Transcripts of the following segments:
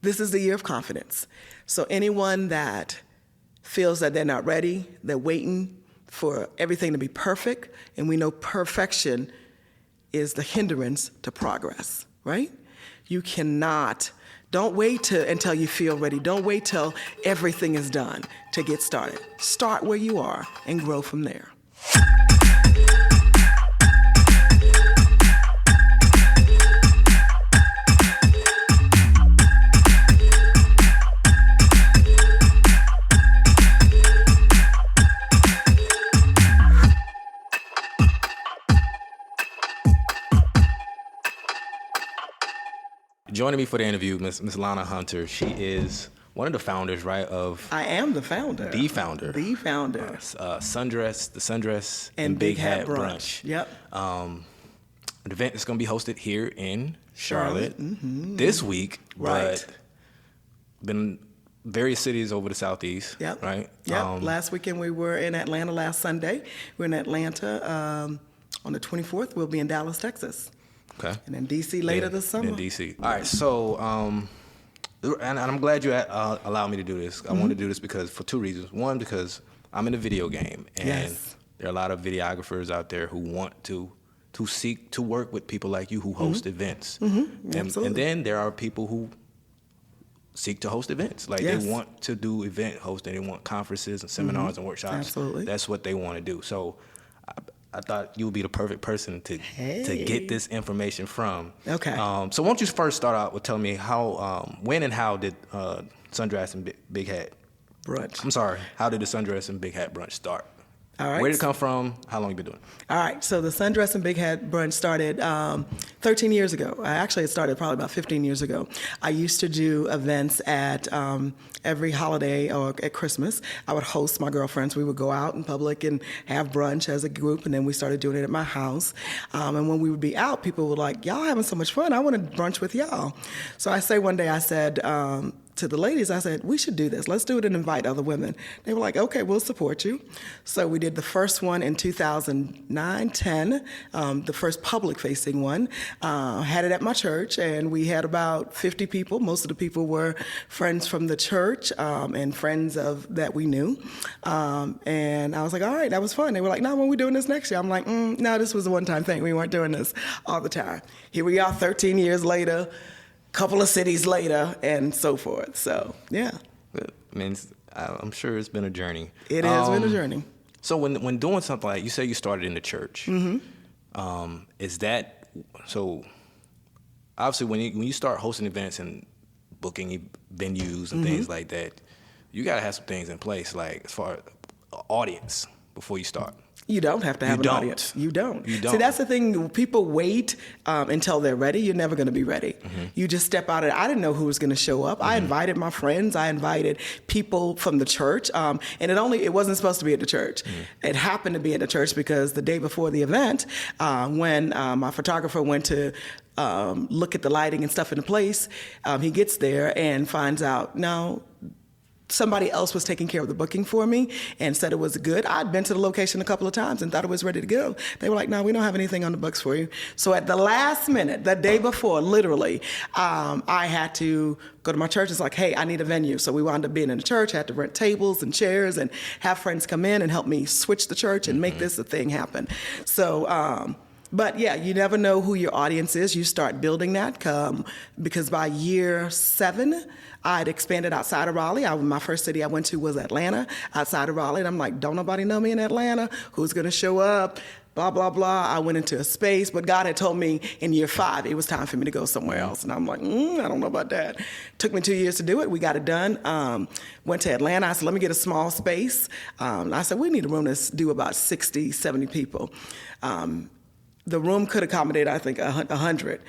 This is the year of confidence. So anyone that feels that they're not ready, they're waiting for everything to be perfect, and we know perfection is the hindrance to progress, right? You cannot, don't wait until you feel ready. Don't wait till everything is done to get started. Start where you are and grow from there. Joining me for the interview, Miss Lana Hunter. She is one of the founders, right? I am the founder. The founder. The founder. Sundress and Big Hat Brunch. Yep. An event that's going to be hosted here in Charlotte this week, right? But been various cities over the Southeast. Yep. Right. Yep. Last weekend we were in Atlanta. Last Sunday we're in Atlanta. On the 24th we'll be in Dallas, Texas. Okay. And then D.C. later this summer. In D.C. All right. So, and I'm glad you allowed me to do this. I want to do this for two reasons. One, because I'm in the video game, and there are a lot of videographers out there who want to seek to work with people like you who host events. Absolutely. And then there are people who seek to host events. Like they want to do event hosting. They want conferences and seminars and workshops. Absolutely. That's what they want to do. So I thought you would be the perfect person to get this information from. Okay. So why don't you first start out with telling me how, when and how did Sundress and Big Hat Brunch? I'm sorry. How did the Sundress and Big Hat Brunch start? All right. Where did it come from? How long have you been doing it? All right. So the Sundress and Big Hat Brunch started 13 years ago. Actually, it started probably about 15 years ago. I used to do events at every holiday or at Christmas. I would host my girlfriends. We would go out in public and have brunch as a group, and then we started doing it at my house. And when we would be out, people were like, y'all having so much fun. I want to brunch with y'all. So one day I said, to the ladies, I said, we should do this. Let's do it and invite other women. They were like, okay, we'll support you. So we did the first one in 2009, 10, the first public-facing one. Had it at my church, and we had about 50 people. Most of the people were friends from the church and friends that we knew. And I was like, all right, that was fun. They were like, no, when are we doing this next year? I'm like, no, this was a one-time thing. We weren't doing this all the time. Here we are 13 years later, couple of cities later, and so forth. So, yeah. I mean, I'm sure it's been a journey. It has been a journey. So when doing something like, you say you started in the church, is that, so obviously when you start hosting events and booking venues and things like that, you got to have some things in place, like as far as audience before you start. You don't have to have an audience. You don't. See, that's the thing. People wait until they're ready. You're never going to be ready. You just step out. I didn't know who was going to show up. I invited my friends. I invited people from the church. And it wasn't supposed to be at the church. It happened to be at the church because the day before the event, when my photographer went to look at the lighting and stuff in the place, he gets there and finds out, no, somebody else was taking care of the booking for me and said it was good. I'd been to the location a couple of times and thought it was ready to go. They were like, no, we don't have anything on the books for you. So at the last minute, the day before, literally, I had to go to my church. It's like, hey, I need a venue. So we wound up being in the church, had to rent tables and chairs and have friends come in and help me switch the church and make this a thing happen. So, but yeah, you never know who your audience is. You start building that because by year 7, I'd expanded outside of Raleigh. My first city I went to was Atlanta, outside of Raleigh. And I'm like, don't nobody know me in Atlanta? Who's going to show up? Blah, blah, blah. I went into a space, but God had told me in year 5 it was time for me to go somewhere else. And I'm like, I don't know about that. Took me 2 years to do it. We got it done. Went to Atlanta. I said, let me get a small space. I said, we need a room to do about 60, 70 people. The room could accommodate, I think, 100.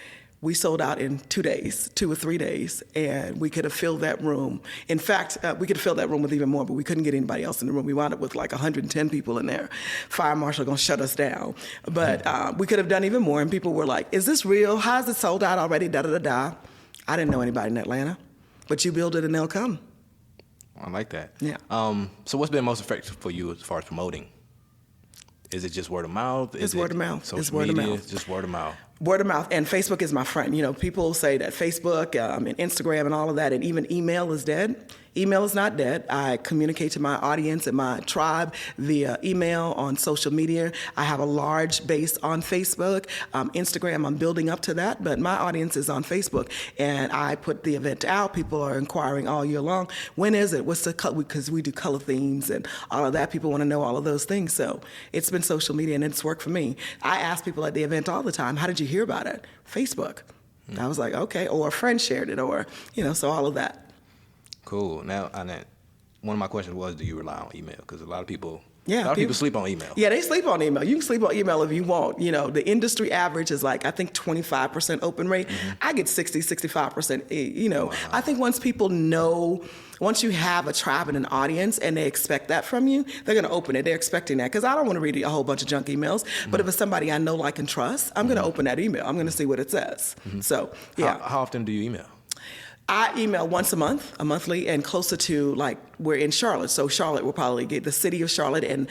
We sold out in 2 days, 2 or 3 days, and we could have filled that room. In fact, we could have filled that room with even more, but we couldn't get anybody else in the room. We wound up with like 110 people in there. Fire marshal gonna shut us down. But we could have done even more, and people were like, is this real? How is it sold out already? Da-da-da-da. I didn't know anybody in Atlanta, but you build it and they'll come. I like that. Yeah. So what's been most effective for you as far as promoting? Is it just word of mouth? It's word of mouth. Social media? It's just word of mouth. Word of mouth, and Facebook is my friend. You know, people say that Facebook and Instagram and all of that, and even email is dead. Email is not dead. I communicate to my audience and my tribe via email, on social media. I have a large base on Facebook. Instagram, I'm building up to that, but my audience is on Facebook. And I put the event out. People are inquiring all year long. When is it? What's the color? Because we do color themes and all of that. People want to know all of those things. So it's been social media, and it's worked for me. I ask people at the event all the time, how did you hear about it? Facebook. I was like, okay. Or a friend shared it, or, you know, so all of that. Cool. Now, one of my questions was, do you rely on email? Because a lot of people people sleep on email. Yeah, they sleep on email. You can sleep on email if you want. You know, the industry average is like, I think 25% open rate. I get 60, 65%. You know, wow. I think once people know, once you have a tribe and an audience and they expect that from you, they're going to open it. They're expecting that. Because I don't want to read a whole bunch of junk emails. But if it's somebody I know, like, and trust, I'm going to open that email. I'm going to see what it says. So, yeah. How often do you email? I email once a month, a monthly, and closer to, like, we're in Charlotte. So Charlotte will probably get the city of Charlotte, and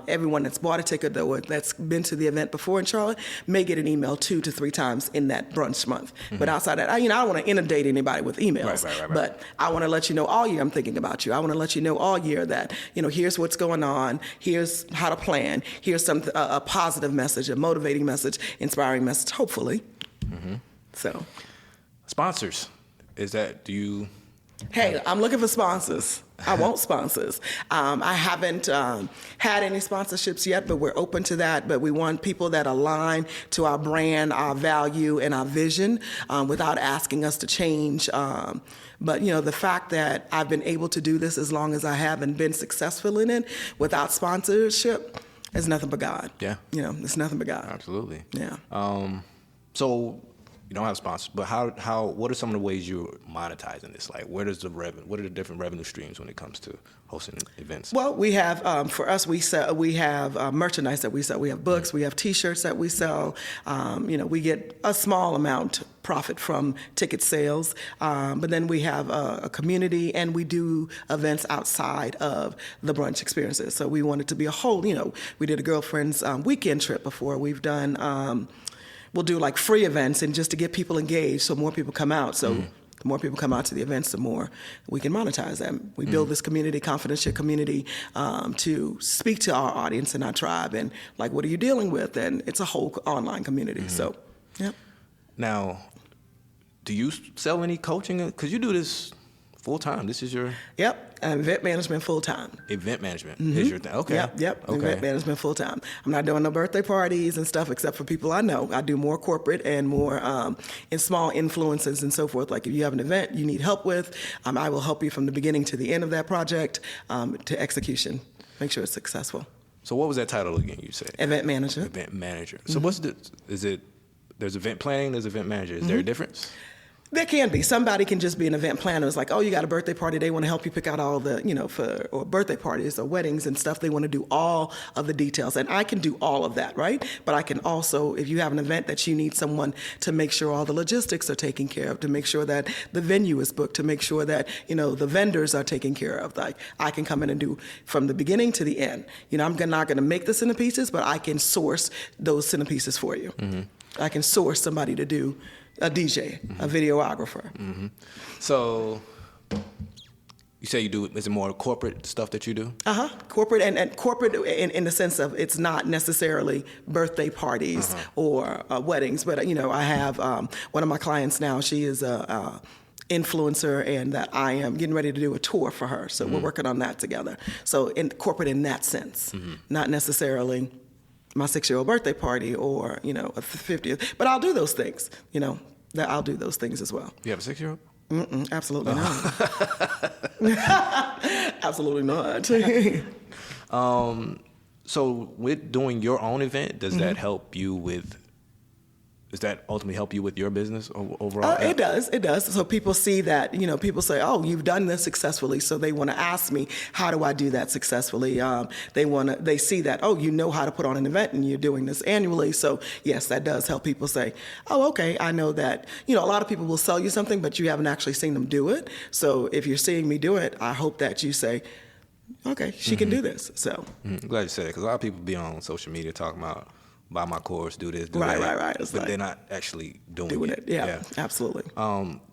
everyone that's bought a ticket that's been to the event before in Charlotte may get an email 2 to 3 times in that brunch month. But outside that, I don't want to inundate anybody with emails. Right. But I want to let you know all year I'm thinking about you. I want to let you know all year that, you know, here's what's going on. Here's how to plan. Here's a positive message, a motivating message, inspiring message, hopefully. So. Sponsors. Hey, I'm looking for sponsors. I want sponsors. I haven't had any sponsorships yet, but we're open to that. But we want people that align to our brand, our value, and our vision without asking us to change. But, you know, the fact that I've been able to do this as long as I have and been successful in it without sponsorship is nothing but God. Yeah. You know, it's nothing but God. Absolutely. Yeah. So you don't have sponsors, but what are some of the ways you're monetizing this? Like, what are the different revenue streams when it comes to hosting events? Well, we have, for us, we have merchandise that we sell. We have books, we have T-shirts that we sell. You know, we get a small amount profit from ticket sales, but then we have a community, and we do events outside of the brunch experiences. So we want it to be a whole, you know, we did a girlfriend's weekend trip before. We've done, we'll do like free events, and just to get people engaged so more people come out. So the more people come out to the events, the more we can monetize them. We build this community, confidential community, to speak to our audience and our tribe, and like, what are you dealing with? And it's a whole online community. So, yeah. Now, do you sell any coaching? Because you do this full time. This is your... Yep. Event management full time. Event management is your thing. Okay. Yep. Okay. Event management full time. I'm not doing no birthday parties and stuff except for people I know. I do more corporate and more in small influences and so forth. Like, if you have an event you need help with, I will help you from the beginning to the end of that project to execution. Make sure it's successful. So what was that title again? You said event manager. Event manager. So what's there's event planning, there's event manager. Is there a difference? There can be. Somebody can just be an event planner. It's like, oh, you got a birthday party. They want to help you pick out all the, you know, or birthday parties or weddings and stuff. They want to do all of the details. And I can do all of that, right? But I can also, if you have an event that you need someone to make sure all the logistics are taken care of, to make sure that the venue is booked, to make sure that, you know, the vendors are taken care of. Like, I can come in and do from the beginning to the end. You know, I'm not going to make the centerpieces, but I can source those centerpieces for you. I can source somebody to do a DJ, a videographer. So you say you do, is it more corporate stuff that you do? Corporate and corporate in the sense of it's not necessarily birthday parties or weddings, but, you know, I have one of my clients now, she is a influencer, and that I am getting ready to do a tour for her. So we're working on that together. So in corporate in that sense, not necessarily my 6-year-old birthday party or, you know, a 50th. But I'll do those things, you know, I'll do those things as well. You have a 6-year-old? Absolutely not. Absolutely not. So with doing your own event, does that help you with... Does that ultimately help you with your business overall? It does. So people see that, you know, people say, oh, you've done this successfully. So they want to ask me, how do I do that successfully? They see that, oh, you know how to put on an event and you're doing this annually. So yes, that does help people say, oh, okay, I know that. You know, a lot of people will sell you something, but you haven't actually seen them do it. So if you're seeing me do it, I hope that you say, okay, she can do this. So I'm glad you said it, because a lot of people be on social media talking about, buy my course, do this, do right, that. Right. It's but like they're not actually doing it. Yeah, absolutely.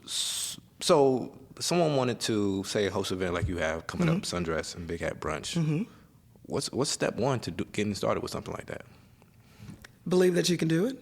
So someone wanted to, say, host an event like you have coming up, Sundress and Big Hat Brunch. What's step one to getting started with something like that? Believe that you can do it.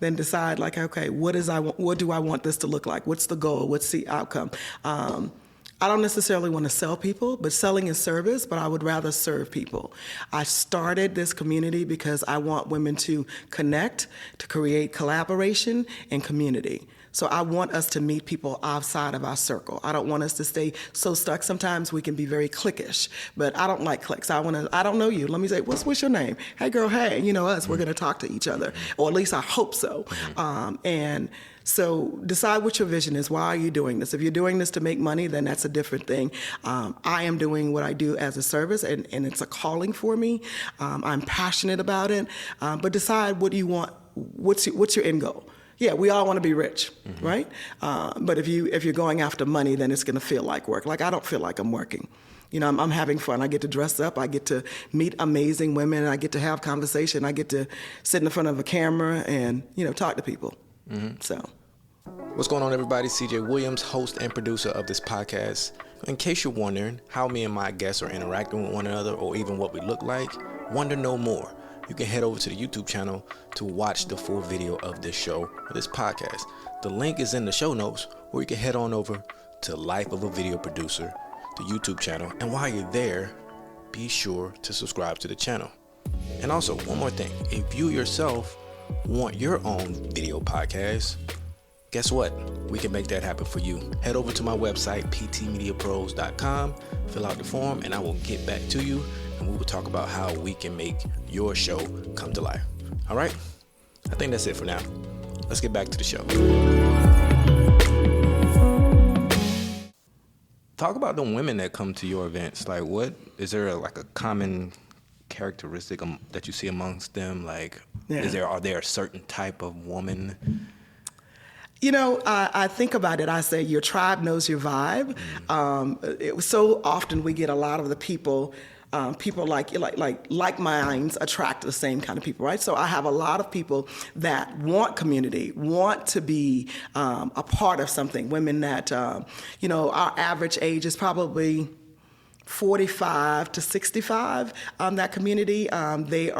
Then decide, like, okay, what do I want this to look like? What's the goal? What's the outcome? I don't necessarily want to sell people, but selling is service, but I would rather serve people. I started this community because I want women to connect, to create collaboration and community. So I want us to meet people outside of our circle. I don't want us to stay so stuck. Sometimes we can be very cliquish, but I don't like cliques. I don't know you. Let me say, what's your name? Hey girl, hey, you know us, we're gonna talk to each other. Or at least I hope so. And so decide what your vision is. Why are you doing this? If you're doing this to make money, then that's a different thing. I am doing what I do as a service, and it's a calling for me. I'm passionate about it. But decide what you want. What's your end goal? Yeah, we all want to be rich, right? But if you're going after money, then it's going to feel like work. Like, I don't feel like I'm working. You know, I'm having fun. I get to dress up. I get to meet amazing women. I get to have conversation. I get to sit in front of a camera and, talk to people. So, what's going on, everybody? CJ Williams, host and producer of this podcast. In case you're wondering how me and my guests are interacting with one another, or even what we look like, wonder no more. You can head over to the YouTube channel to watch the full video of this show, or this podcast. The link is in the show notes, or you can head on over to Life of a Video Producer, the YouTube channel. And while you're there, be sure to subscribe to the channel. And also, one more thing. If you yourself want your own video podcast, guess what? We can make that happen for you. Head over to my website, ptmediapros.com, fill out the form, and I will get back to you, and we will talk about how we can make your show come to life. All right? I think that's it for now. Let's get back to the show. Talk about the women that come to your events. Like, what is there a common characteristic that you see amongst them? Like, are there a certain type of woman? I think about it. I say your tribe knows your vibe. It was so often we get a lot of the people like minds attract the same kind of people, right? So I have a lot of people that want community, want to be a part of something. Women that, our average age is probably 45 to 65, that community. They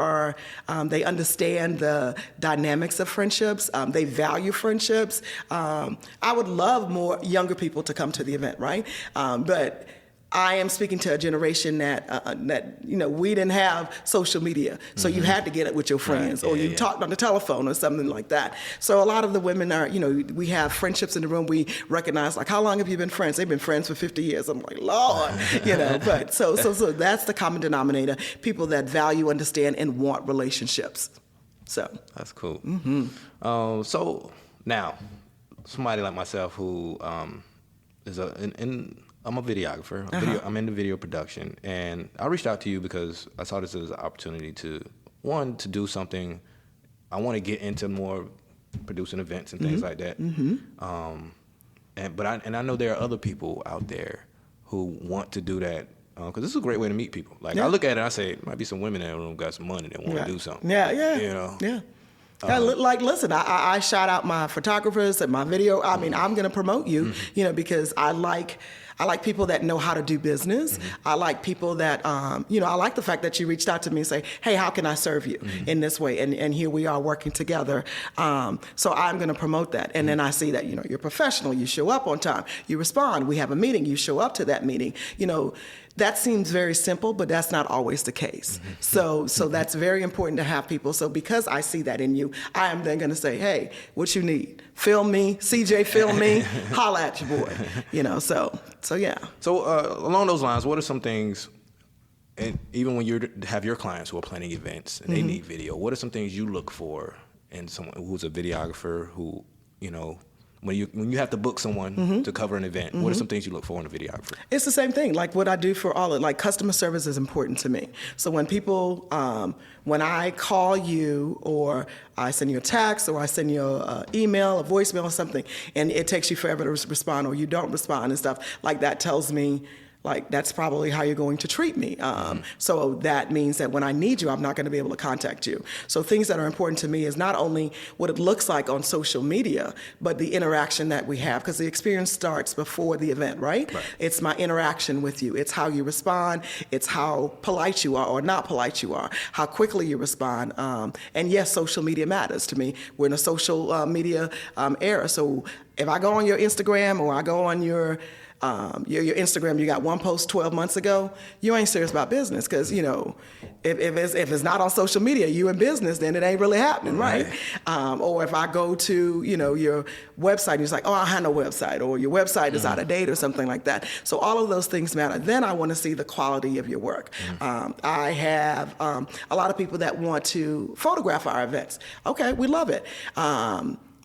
understand the dynamics of friendships. They value friendships. I would love more younger people to come to the event, right? But I am speaking to a generation that we didn't have social media, so you had to get it with your friends, or you talked on the telephone or something like that. So a lot of the women are, we have friendships in the room. We recognize, like, how long have you been friends? They've been friends for 50 years. I'm like, Lord, But so that's the common denominator: people that value, understand, and want relationships. So that's cool. So now, somebody like myself who is I'm a videographer. I'm into video production, and I reached out to you because I saw this as an opportunity to do something. I want to get into more producing events and things like that. And I know there are other people out there who want to do that, because this is a great way to meet people. Like, I look at it and I say, might be some women in the room got some money that want to do something. Listen, I shout out my photographers and my video. I mean, I'm going to promote you, because I like people that know how to do business. I like people that, I like the fact that you reached out to me and say, hey, how can I serve you in this way? And here we are working together. So I'm going to promote that. And then I see that, you're professional. You show up on time. You respond. We have a meeting. You show up to that meeting. That seems very simple, but that's not always the case. So that's very important to have people. So because I see that in you, I am then going to say, hey, what you need? Film me, CJ, film me, holla at your boy. So yeah. So along those lines, what are some things, and even when you have your clients who are planning events and they need video, what are some things you look for in someone who's a videographer who, when you have to book someone to cover an event, what are some things you look for in a videographer? It's the same thing. Like what I do for customer service is important to me. So when people, when I call you, or I send you a text, or I send you an email, a voicemail or something, and it takes you forever to respond, or you don't respond and stuff, like that tells me, like that's probably how you're going to treat me. So that means that when I need you, I'm not going to be able to contact you. So things that are important to me is not only what it looks like on social media, but the interaction that we have, because the experience starts before the event, right? It's my interaction with you. It's how you respond. It's how polite you are or not polite you are, how quickly you respond. And yes, social media matters to me. We're in a social media era. So if I go on your Instagram or I go on your Instagram, you got one post 12 months ago, you ain't serious about business, because, you know, if it's not on social media, you in business, then it ain't really happening, right? Or if I go to, you know, your website, and it's like, oh, I have no website, or your website is out of date or something like that. So all of those things matter. Then I want to see the quality of your work. I have a lot of people that want to photograph our events. Okay, we love it.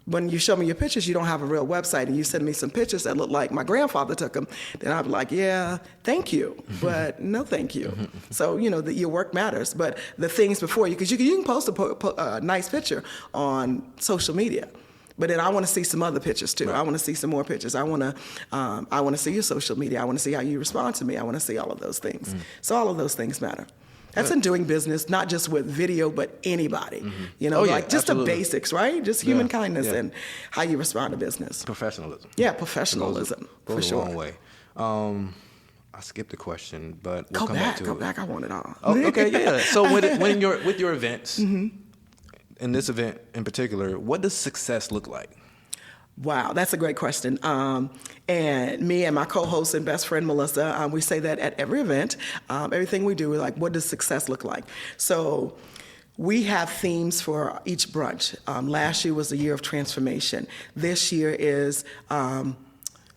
When you show me your pictures, you don't have a real website, and you send me some pictures that look like my grandfather took them, then I'd be like, yeah, thank you, but no thank you. So, you know, your work matters, but the things before you, because you can post a nice picture on social media, but then I want to see some other pictures too. I want to see some more pictures. I want to see your social media. I want to see how you respond to me. I want to see all of those things. So all of those things matter. That's in doing business, not just with video, but anybody. You know, like just absolutely. The basics, right? Just human kindness and how you respond to business. Professionalism. Yeah, professionalism, goes for sure. a long way. I skipped the question, but we'll come come back, back to go it. back. I want it all. Oh, okay, yeah. So when you're with your events, in this event in particular, what does success look like? Wow, that's a great question. And me and my co-host and best friend, Melissa, we say that at every event, everything we do, we're like, what does success look like? So we have themes for each brunch. Last year was the year of transformation. This year is...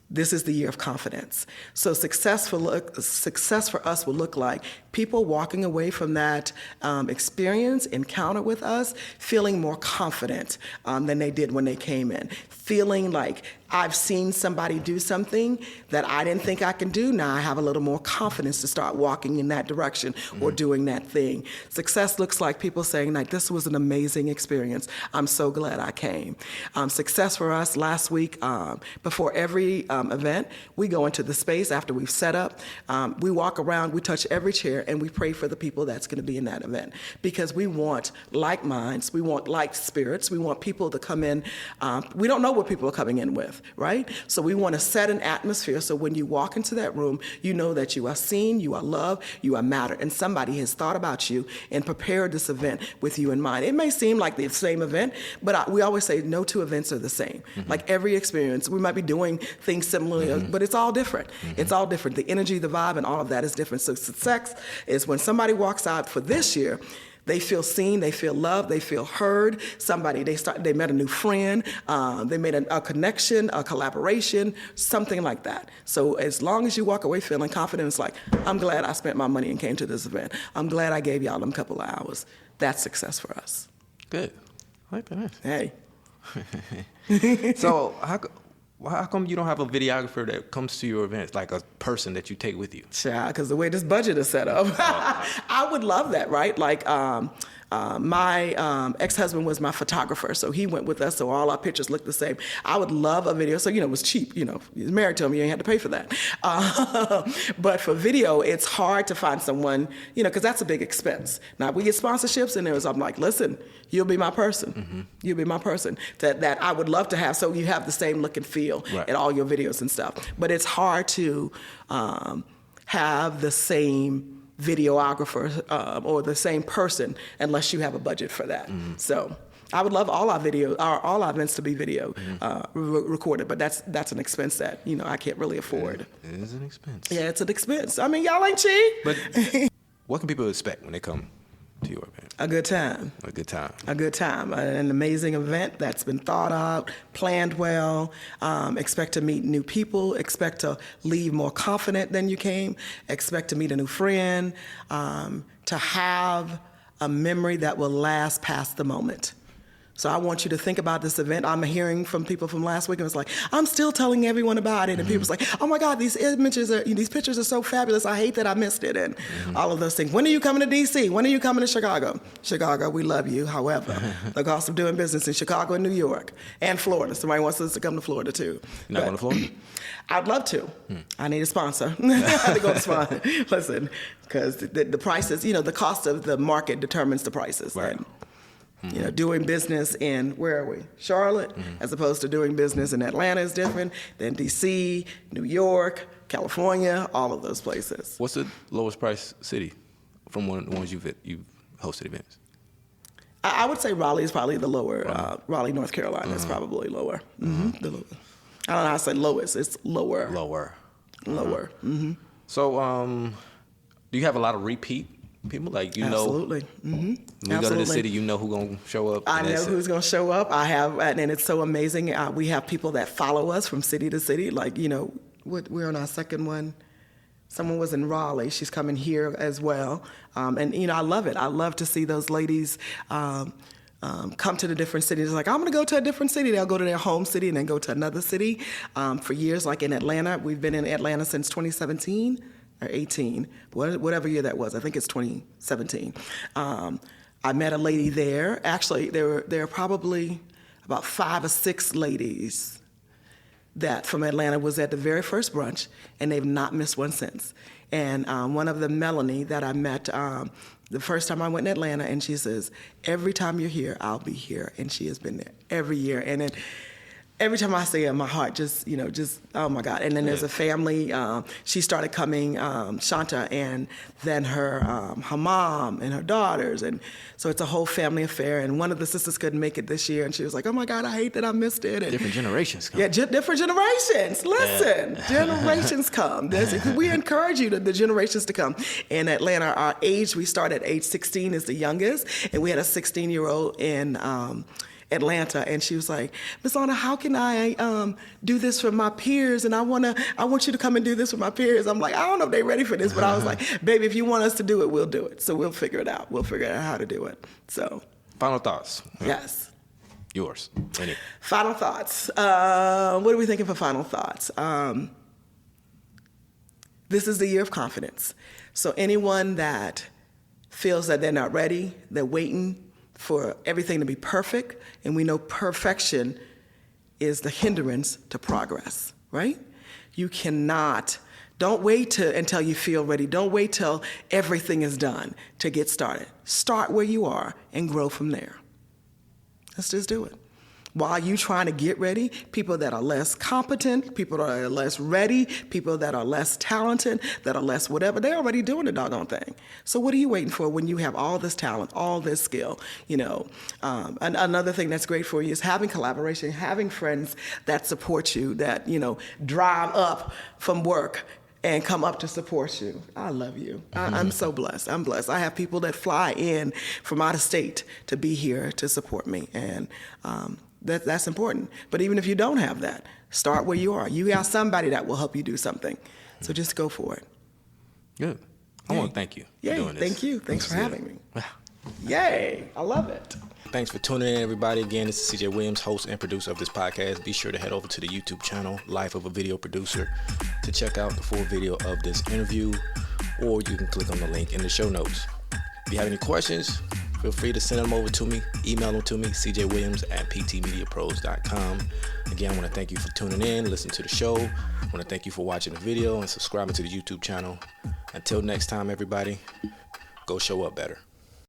this is the year of confidence. So success for us will look like people walking away from that experience, encounter with us, feeling more confident than they did when they came in. Feeling like I've seen somebody do something that I didn't think I can do. Now I have a little more confidence to start walking in that direction or doing that thing. Success looks like people saying, like, this was an amazing experience. I'm so glad I came. Success for us last week, before every event, we go into the space after we've set up. We walk around, we touch every chair, and we pray for the people that's going to be in that event. Because we want like minds, we want like spirits, we want people to come in. We don't know what people are coming in with, right? So we want to set an atmosphere so when you walk into that room, you know that you are seen, you are loved, you are mattered, and somebody has thought about you and prepared this event with you in mind. It may seem like the same event, but we always say no two events are the same. Like every experience, we might be doing things similarly, but it's all different. It's all different. The energy, the vibe, and all of that is different. So success is when somebody walks out for this year, they feel seen, they feel loved, they feel heard. They met a new friend, they made a connection, a collaboration, something like that. So as long as you walk away feeling confident, it's like, I'm glad I spent my money and came to this event. I'm glad I gave y'all them a couple of hours. That's success for us. Good. I like that. Hey. So how come you don't have a videographer that comes to your events, like a person that you take with you? Child, because the way this budget is set up, I would love that, right? Like my ex-husband was my photographer, so he went with us, so all our pictures look the same. I would love a video, so, you know, it was cheap, you know. You're married to him, you ain't had to pay for that. But for video, it's hard to find someone, you know, because that's a big expense. Now, we get sponsorships, and I'm like, listen, you'll be my person. You'll be my person that I would love to have, so you have the same look and feel in all your videos and stuff. But it's hard to have the same videographer or the same person unless you have a budget for that. So I would love all our events to be video recorded, but that's an expense that, you know, I can't really afford. It is an expense. Yeah, it's an expense. I mean, y'all ain't cheap. But what can people expect when they come to your event? A good time. A good time. A good time. An amazing event that's been thought out, planned well. Expect to meet new people. Expect to leave more confident than you came. Expect to meet a new friend. To have a memory that will last past the moment. So I want you to think about this event. I'm hearing from people from last week, and it's like, I'm still telling everyone about it. And people's like, oh my God, these pictures are so fabulous. I hate that I missed it. And all of those things. When are you coming to D.C.? When are you coming to Chicago? Chicago, we love you. However, the cost of doing business in Chicago and New York and Florida. Somebody wants us to come to Florida too. You're not going to Florida? I'd love to. I need a sponsor. I have to go to sponsor. Listen, because the prices, the cost of the market determines the prices. Right. And, doing business in, where are we? Charlotte, as opposed to doing business in Atlanta is different than D.C., New York, California, all of those places. What's the lowest price city from one of the ones you've hosted events? I would say Raleigh is probably the lower. Raleigh, North Carolina is probably lower. The lower. I don't know how to say lowest. It's lower. Lower. So, do you have a lot of repeat people? Like, absolutely. When you go to the city, you know who's going to show up. I know who's going to show up. I have, and it's so amazing. We have people that follow us from city to city. Like, we're on our second one. Someone was in Raleigh. She's coming here as well. And I love it. I love to see those ladies come to the different cities. Like, I'm going to go to a different city. They'll go to their home city and then go to another city. For years, like in Atlanta, we've been in Atlanta since 2017 or 18, whatever year that was. I think it's 2017. I met a lady there. Actually, there are probably about 5 or 6 ladies that from Atlanta was at the very first brunch, and they've not missed one since. And one of them, Melanie, that I met the first time I went to Atlanta, and she says, every time you're here, I'll be here. And she has been there every year. And then every time I see her, my heart just, oh my God. And then there's a family, she started coming, Shanta, and then her mom and her daughters. And so it's a whole family affair. And one of the sisters couldn't make it this year. And she was like, oh my God, I hate that I missed it. And different generations come. Yeah, different generations. Listen, generations come. We encourage you, the generations to come. In Atlanta, our age, we start at age 16 is the youngest. And we had a 16-year-old in Atlanta, and she was like, Miss Lana, how can I do this for my peers? And I want you to come and do this for my peers. I'm like, I don't know if they're ready for this, but I was like, baby, if you want us to do it, we'll do it. So we'll figure it out. We'll figure out how to do it. So, final thoughts. Yes. Yours. Any. Final thoughts. What are we thinking for final thoughts? This is the year of confidence. So anyone that feels that they're not ready, they're waiting for everything to be perfect, and we know perfection is the hindrance to progress, right? You cannot, don't wait until you feel ready. Don't wait till everything is done to get started. Start where you are and grow from there. Let's just do it. While you trying to get ready, people that are less competent, people that are less ready, people that are less talented, that are less whatever, they're already doing the doggone thing. So what are you waiting for when you have all this talent, all this skill? Another thing that's great for you is having collaboration, having friends that support you, that, drive up from work and come up to support you. I love you. I'm so blessed. I'm blessed. I have people that fly in from out of state to be here to support me. And that's important. But even if you don't have that, start where you are. You got somebody that will help you do something. So just go for it. Good. I want to thank you for doing this. Thank you. Thanks for having me. Yay. I love it. Thanks for tuning in, everybody. Again, this is CJ Williams, host and producer of this podcast. Be sure to head over to the YouTube channel, Life of a Video Producer, to check out the full video of this interview, or you can click on the link in the show notes. If you have any questions, feel free to send them over to me, email them to me, cjwilliams@ptmediapros.com. Again, I want to thank you for tuning in, listening to the show. I want to thank you for watching the video and subscribing to the YouTube channel. Until next time, everybody, go show up better.